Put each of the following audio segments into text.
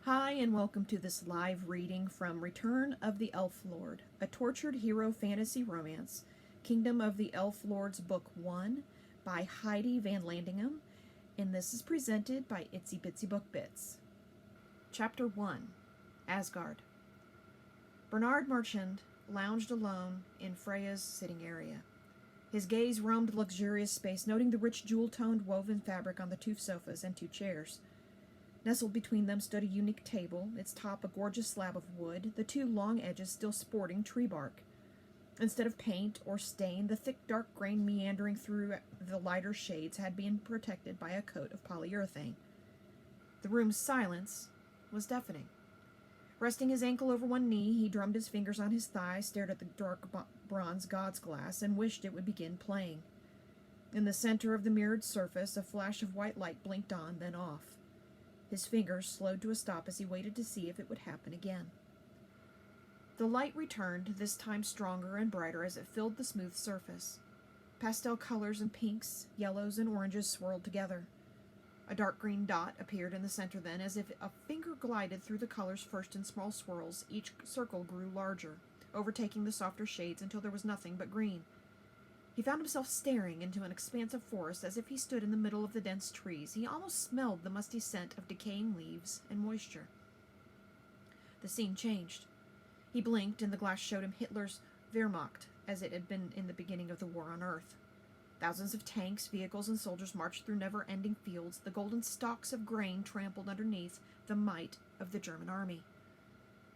Hi, and welcome to this live reading from Return of the Elf Lord, a tortured hero fantasy romance, Kingdom of the Elf Lords Book 1 by Heidi Vanlandingham, and this is presented by Itsy Bitsy Book Bits. Chapter 1, Asgard. Bernard Marchand lounged alone in Freya's sitting area. His gaze roamed the luxurious space, noting the rich jewel-toned woven fabric on the two sofas and two chairs. Nestled between them stood a unique table, its top a gorgeous slab of wood, the two long edges still sporting tree bark. Instead of paint or stain, the thick dark grain meandering through the lighter shades had been protected by a coat of polyurethane. The room's silence was deafening. Resting his ankle over one knee, he drummed his fingers on his thigh, stared at the dark bronze god's glass, and wished it would begin playing. In the center of the mirrored surface, a flash of white light blinked on, then off. His fingers slowed to a stop as he waited to see if it would happen again. The light returned, this time stronger and brighter as it filled the smooth surface. Pastel colors and pinks, yellows and oranges swirled together. A dark green dot appeared in the center then, as if a finger glided through the colors first in small swirls. Each circle grew larger, overtaking the softer shades until there was nothing but green. He found himself staring into an expanse of forest as if he stood in the middle of the dense trees. He almost smelled the musty scent of decaying leaves and moisture. The scene changed. He blinked, and the glass showed him Hitler's Wehrmacht, as it had been in the beginning of the war on Earth. Thousands of tanks, vehicles, and soldiers marched through never-ending fields, the golden stalks of grain trampled underneath the might of the German army.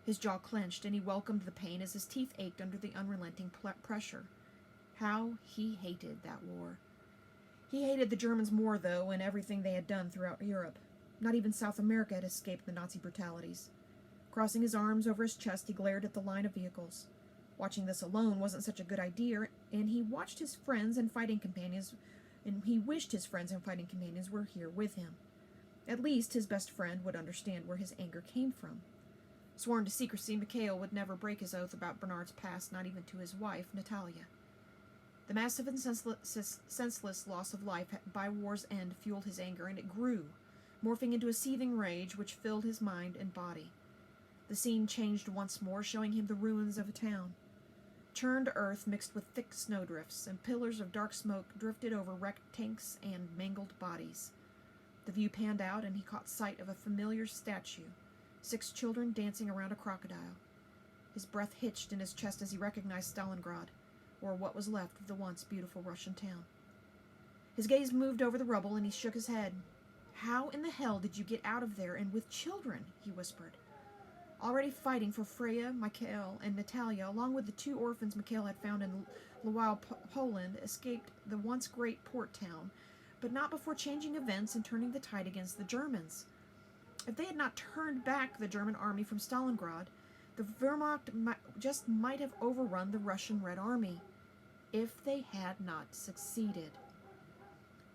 His jaw clenched, and he welcomed the pain as his teeth ached under the unrelenting pressure. How he hated that war. He hated the Germans more, though, and everything they had done throughout Europe. Not even South America had escaped the Nazi brutalities. Crossing his arms over his chest, he glared at the line of vehicles. Watching this alone wasn't such a good idea, and he wished his friends and fighting companions were here with him. At least his best friend would understand where his anger came from. Sworn to secrecy, Mikhail would never break his oath about Bernard's past, not even to his wife, Natalia. The massive and senseless loss of life by war's end fueled his anger, and it grew, morphing into a seething rage which filled his mind and body. The scene changed once more, showing him the ruins of a town. Churned earth mixed with thick snowdrifts, and pillars of dark smoke drifted over wrecked tanks and mangled bodies. The view panned out, and he caught sight of a familiar statue, 6 children dancing around a crocodile. His breath hitched in his chest as he recognized Stalingrad, or what was left of the once beautiful Russian town. His gaze moved over the rubble, and he shook his head. "How in the hell did you get out of there, and with children?" he whispered. Already fighting for Freya, Mikhail, and Natalia, along with the 2 orphans Mikhail had found in Lwów, Poland, escaped the once great port town, but not before changing events and turning the tide against the Germans. If they had not turned back the German army from Stalingrad, the Wehrmacht might have overrun the Russian Red Army, if they had not succeeded.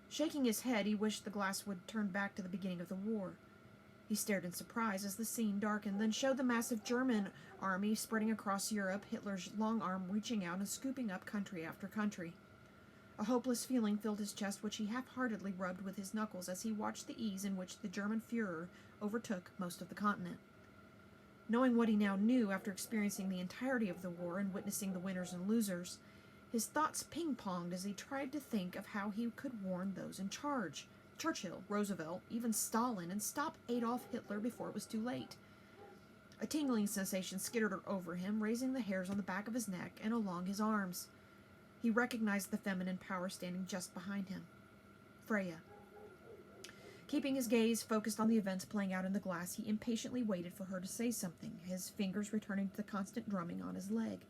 Shaking his head, he wished the glass would turn back to the beginning of the war. He stared in surprise as the scene darkened, then showed the massive German army spreading across Europe, Hitler's long arm reaching out and scooping up country after country. A hopeless feeling filled his chest, which he half-heartedly rubbed with his knuckles as he watched the ease in which the German Führer overtook most of the continent. Knowing what he now knew after experiencing the entirety of the war and witnessing the winners and losers, his thoughts ping-ponged as he tried to think of how he could warn those in charge. Churchill, Roosevelt, even Stalin, and stop Adolf Hitler before it was too late. A tingling sensation skittered over him, raising the hairs on the back of his neck and along his arms. He recognized the feminine power standing just behind him. Freya. Keeping his gaze focused on the events playing out in the glass, he impatiently waited for her to say something, his fingers returning to the constant drumming on his leg.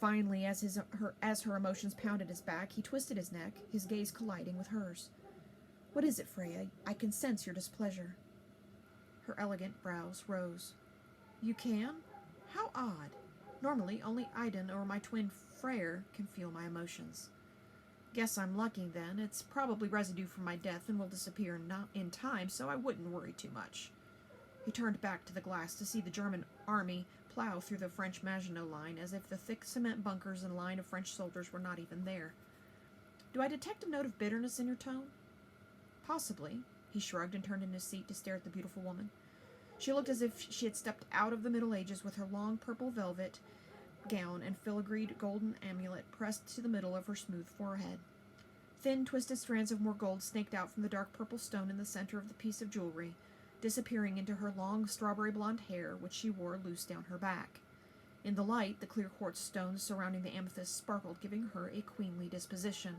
Finally, as her emotions pounded his back, he twisted his neck, his gaze colliding with hers. "What is it, Freya? I can sense your displeasure." Her elegant brows rose. "You can? How odd. Normally, only Aiden or my twin Freyr can feel my emotions. Guess I'm lucky, then. It's probably residue from my death and will disappear in time, so I wouldn't worry too much." He turned back to the glass to see the German army plow through the French Maginot Line, as if the thick cement bunkers and line of French soldiers were not even there. "Do I detect a note of bitterness in your tone?" "Possibly." He shrugged and turned in his seat to stare at the beautiful woman. She looked as if she had stepped out of the Middle Ages with her long purple velvet gown and filigreed golden amulet pressed to the middle of her smooth forehead. Thin, twisted strands of more gold snaked out from the dark purple stone in the center of the piece of jewelry, disappearing into her long strawberry blonde hair, which she wore loose down her back. In the light, the clear quartz stones surrounding the amethyst sparkled, giving her a queenly disposition.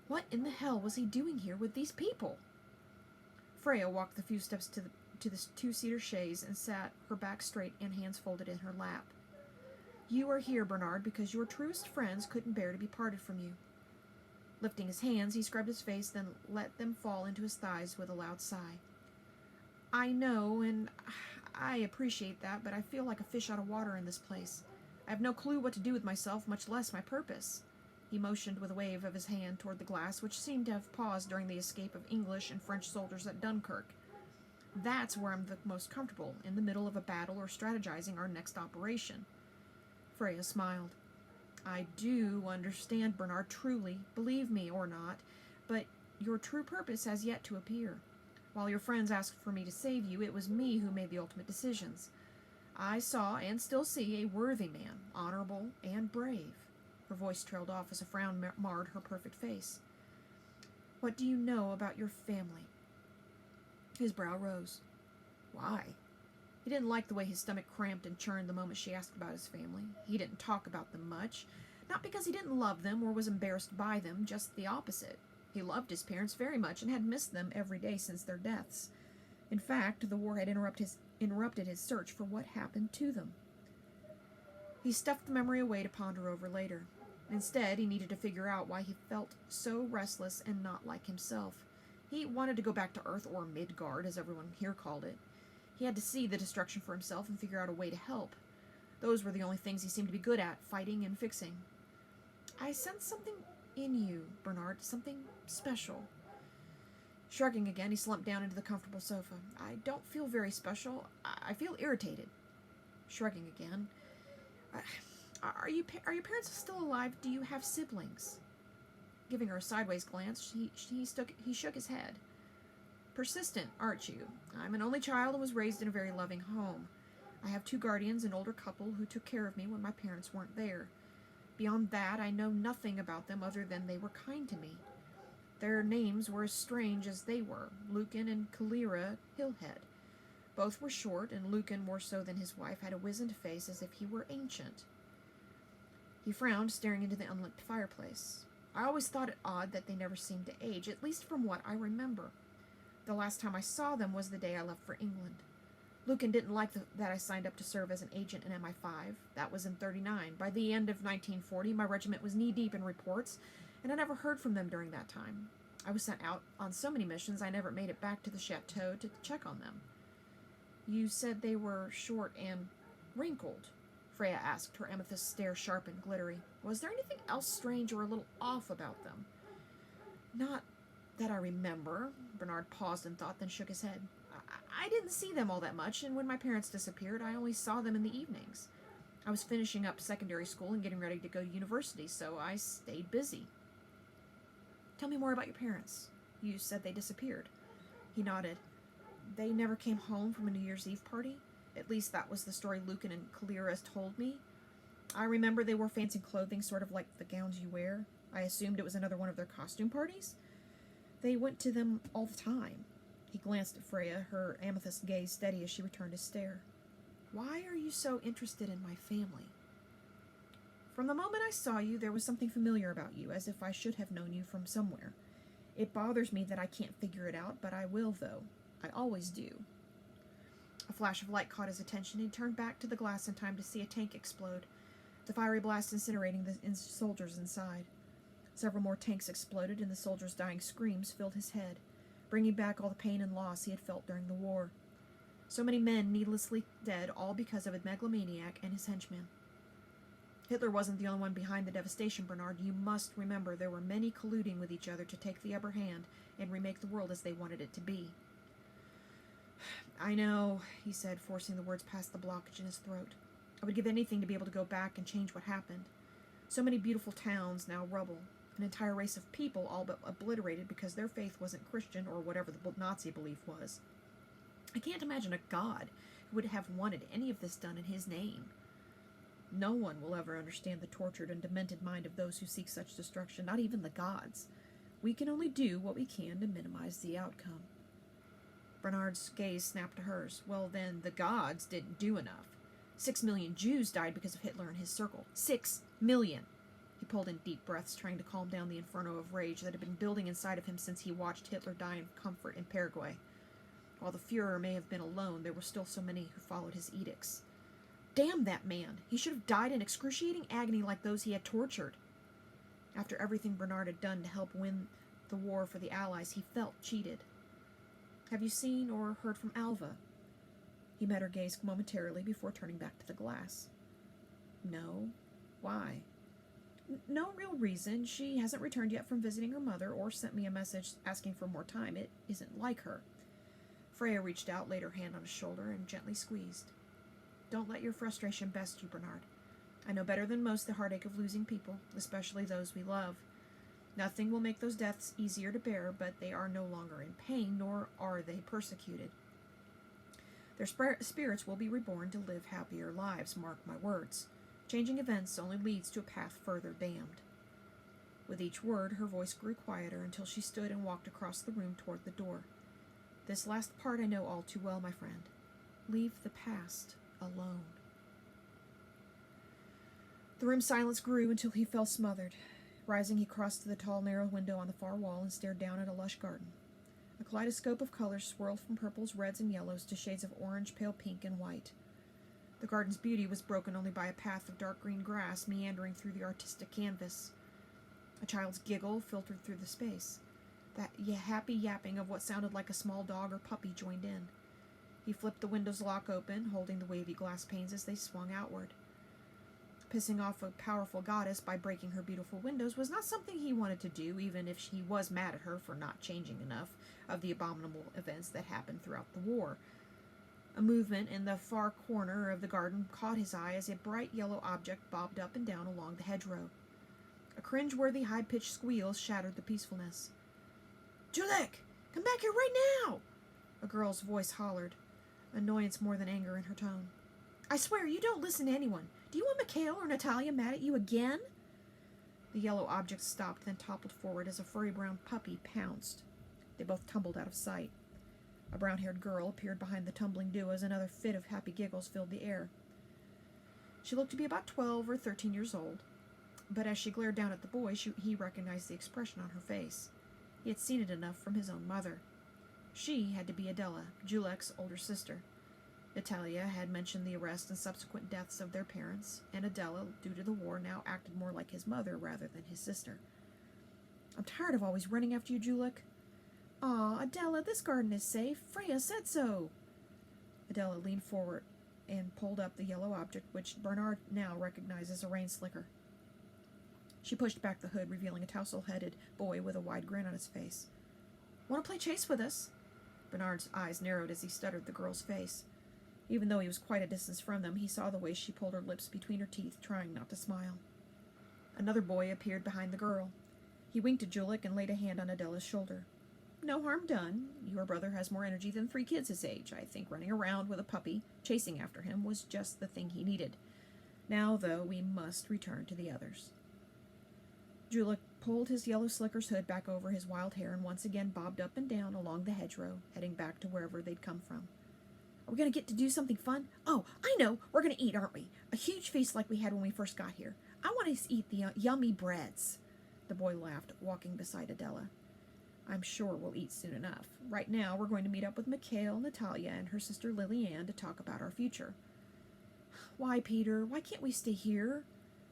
What in the hell was he doing here with these people? Freya walked the few steps to the two-seater chaise and sat, her back straight and hands folded in her lap. You are here, Bernard, because your truest friends couldn't bear to be parted from you. Lifting his hands, he scrubbed his face, then let them fall into his thighs with a loud sigh. I know, and I appreciate that, but I feel like a fish out of water in this place. I have no clue what to do with myself, much less my purpose. He motioned with a wave of his hand toward the glass, which seemed to have paused during the escape of English and French soldiers at Dunkirk. That's where I'm the most comfortable, in the middle of a battle or strategizing our next operation. Freya smiled. I do understand, Bernard, truly, believe me or not, but your true purpose has yet to appear. While your friends asked for me to save you, it was me who made the ultimate decisions. I saw, and still see, a worthy man, honorable and brave. Her voice trailed off as a frown marred her perfect face. What do you know about your family? His brow rose. Why? He didn't like the way his stomach cramped and churned the moment she asked about his family. He didn't talk about them much, not because he didn't love them or was embarrassed by them, just the opposite. He loved his parents very much and had missed them every day since their deaths. In fact, the war had interrupted his search for what happened to them. He stuffed the memory away to ponder over later. Instead, he needed to figure out why he felt so restless and not like himself. He wanted to go back to Earth, or Midgard, as everyone here called it. He had to see the destruction for himself and figure out a way to help. Those were the only things he seemed to be good at, fighting and fixing. I sense something in you, Bernard, something special. Shrugging again, he slumped down into the comfortable sofa. I don't feel very special. I feel irritated. Shrugging again. Are your parents still alive? Do you have siblings? Giving her a sideways glance, he shook his head. Persistent, aren't you? I'm an only child and was raised in a very loving home. I have 2 guardians, an older couple who took care of me when my parents weren't there. Beyond that, I know nothing about them other than they were kind to me. Their names were as strange as they were, Lucan and Kalira Hillhead. Both were short, and Lucan, more so than his wife, had a wizened face as if he were ancient. He frowned, staring into the unlit fireplace. I always thought it odd that they never seemed to age, at least from what I remember. The last time I saw them was the day I left for England. Lucan didn't like that I signed up to serve as an agent in MI5. That was in '39. By the end of 1940, my regiment was knee-deep in reports, and I never heard from them during that time. I was sent out on so many missions I never made it back to the chateau to check on them. You said they were short and wrinkled, Freya asked, her amethyst stare sharp and glittery. Was there anything else strange or a little off about them? Not that I remember. Bernard paused in thought, then shook his head. I didn't see them all that much, and when my parents disappeared, I only saw them in the evenings. I was finishing up secondary school and getting ready to go to university, so I stayed busy. Tell me more about your parents. You said they disappeared. He nodded. They never came home from a New Year's Eve party? At least that was the story Lucan and Kalira told me. I remember they wore fancy clothing, sort of like the gowns you wear. I assumed it was another one of their costume parties. They went to them all the time. He glanced at Freya, her amethyst gaze steady as she returned his stare. Why are you so interested in my family? From the moment I saw you, there was something familiar about you, as if I should have known you from somewhere. It bothers me that I can't figure it out, but I will, though. I always do. A flash of light caught his attention, and he turned back to the glass in time to see a tank explode, the fiery blast incinerating the soldiers inside. Several more tanks exploded, and the soldiers' dying screams filled his head, bringing back all the pain and loss he had felt during the war. So many men needlessly dead, all because of a megalomaniac and his henchmen. Hitler wasn't the only one behind the devastation, Bernard. You must remember there were many colluding with each other to take the upper hand and remake the world as they wanted it to be. I know, he said, forcing the words past the blockage in his throat. I would give anything to be able to go back and change what happened. So many beautiful towns, now rubble. An entire race of people all but obliterated because their faith wasn't Christian or whatever the Nazi belief was. I can't imagine a god who would have wanted any of this done in his name. No one will ever understand the tortured and demented mind of those who seek such destruction, not even the gods. We can only do what we can to minimize the outcome. Bernard's gaze snapped to hers. Well, then, the gods didn't do enough. 6 million Jews died because of Hitler and his circle. 6 million! He pulled in deep breaths, trying to calm down the inferno of rage that had been building inside of him since he watched Hitler die in comfort in Paraguay. While the Fuhrer may have been alone, there were still so many who followed his edicts. Damn that man! He should have died in excruciating agony like those he had tortured. After everything Bernard had done to help win the war for the Allies, he felt cheated. Have you seen or heard from Alva? He met her gaze momentarily before turning back to the glass. No. Why? No real reason. She hasn't returned yet from visiting her mother or sent me a message asking for more time. It isn't like her. Freya reached out, laid her hand on his shoulder, and gently squeezed. Don't let your frustration best you, Bernard. I know better than most the heartache of losing people, especially those we love. Nothing will make those deaths easier to bear, but they are no longer in pain, nor are they persecuted. Their spirits will be reborn to live happier lives, mark my words. Changing events only leads to a path further damned. With each word, her voice grew quieter until she stood and walked across the room toward the door. This last part I know all too well, my friend. Leave the past alone. The room's silence grew until he fell smothered. Rising, he crossed to the tall, narrow window on the far wall and stared down at a lush garden. A kaleidoscope of colors swirled from purples, reds, and yellows to shades of orange, pale pink, and white. The garden's beauty was broken only by a path of dark green grass meandering through the artistic canvas. A child's giggle filtered through the space. That happy yapping of what sounded like a small dog or puppy joined in. He flipped the window's lock open, holding the wavy glass panes as they swung outward. Pissing off a powerful goddess by breaking her beautiful windows was not something he wanted to do, even if he was mad at her for not changing enough of the abominable events that happened throughout the war. A movement in the far corner of the garden caught his eye as a bright yellow object bobbed up and down along the hedgerow. A cringe-worthy high-pitched squeal shattered the peacefulness. "Julek! Come back here right now!" A girl's voice hollered, annoyance more than anger in her tone. "I swear, you don't listen to anyone. Do you want Mikhail or Natalia mad at you again?" The yellow object stopped, then toppled forward as a furry brown puppy pounced. They both tumbled out of sight. A brown-haired girl appeared behind the tumbling duo as another fit of happy giggles filled the air. She looked to be about 12 or 13 years old, but as she glared down at the boy, he recognized the expression on her face. He had seen it enough from his own mother. She had to be Adela, Julek's older sister. Natalia had mentioned the arrest and subsequent deaths of their parents, and Adela, due to the war, now acted more like his mother rather than his sister. "I'm tired of always running after you, Julek." "Aw, Adela, this garden is safe. Freya said so." Adela leaned forward and pulled up the yellow object, which Bernard now recognized as a rain slicker. She pushed back the hood, revealing a tousle-headed boy with a wide grin on his face. "Want to play chase with us?" Bernard's eyes narrowed as he studied the girl's face. Even though he was quite a distance from them, he saw the way she pulled her lips between her teeth, trying not to smile. Another boy appeared behind the girl. He winked at Julek and laid a hand on Adela's shoulder. "No harm done. Your brother has more energy than 3 kids his age. I think running around with a puppy, chasing after him, was just the thing he needed. Now, though, we must return to the others." Julek pulled his yellow slicker's hood back over his wild hair and once again bobbed up and down along the hedgerow, heading back to wherever they'd come from. "Are we going to get to do something fun? Oh, I know! We're going to eat, aren't we? A huge feast like we had when we first got here. I want to eat the yummy breads." The boy laughed, walking beside Adela. "I'm sure we'll eat soon enough. Right now, we're going to meet up with Mikhail, Natalia, and her sister Lily-Ann to talk about our future." "Why, Peter? Why can't we stay here?"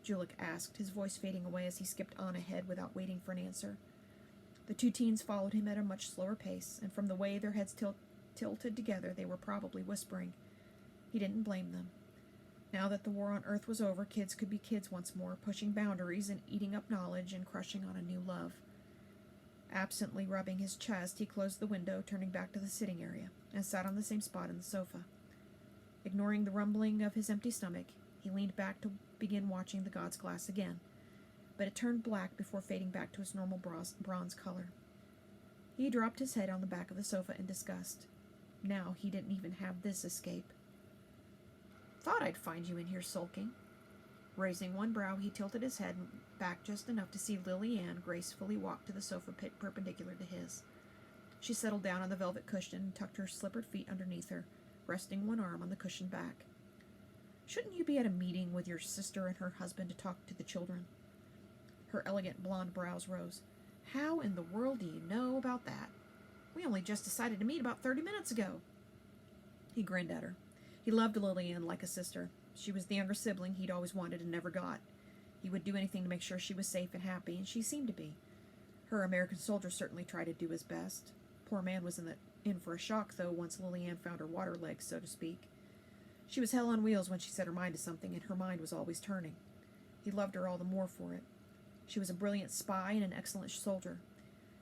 Julek asked, his voice fading away as he skipped on ahead without waiting for an answer. The 2 teens followed him at a much slower pace, and from the way their heads tilted together, they were probably whispering. He didn't blame them. Now that the war on Earth was over, kids could be kids once more, pushing boundaries and eating up knowledge and crushing on a new love. Absently rubbing his chest, he closed the window, turning back to the sitting area, and sat on the same spot in the sofa. Ignoring the rumbling of his empty stomach, he leaned back to begin watching the god's glass again, but it turned black before fading back to its normal bronze color. He dropped his head on the back of the sofa in disgust. Now he didn't even have this escape. "Thought I'd find you in here sulking." Raising one brow, he tilted his head back just enough to see Lily Ann gracefully walk to the sofa perpendicular to his. She settled down on the velvet cushion and tucked her slippered feet underneath her, resting one arm on the cushioned back. "Shouldn't you be at a meeting with your sister and her husband to talk to the children?" Her elegant blonde brows rose. "How in the world do you know about that? We only just decided to meet about 30 minutes ago." He grinned at her. He loved Lily Ann like a sister. She was the younger sibling he'd always wanted and never got. He would do anything to make sure she was safe and happy, and she seemed to be. Her American soldier certainly tried to do his best. Poor man was in for a shock, though, once Lily Ann found her water legs, so to speak. She was hell on wheels when she set her mind to something, and her mind was always turning. He loved her all the more for it. She was a brilliant spy and an excellent soldier.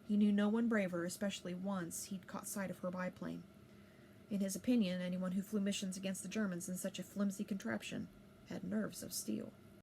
He knew no one braver, especially once he'd caught sight of her biplane. In his opinion, anyone who flew missions against the Germans in such a flimsy contraption had nerves of steel.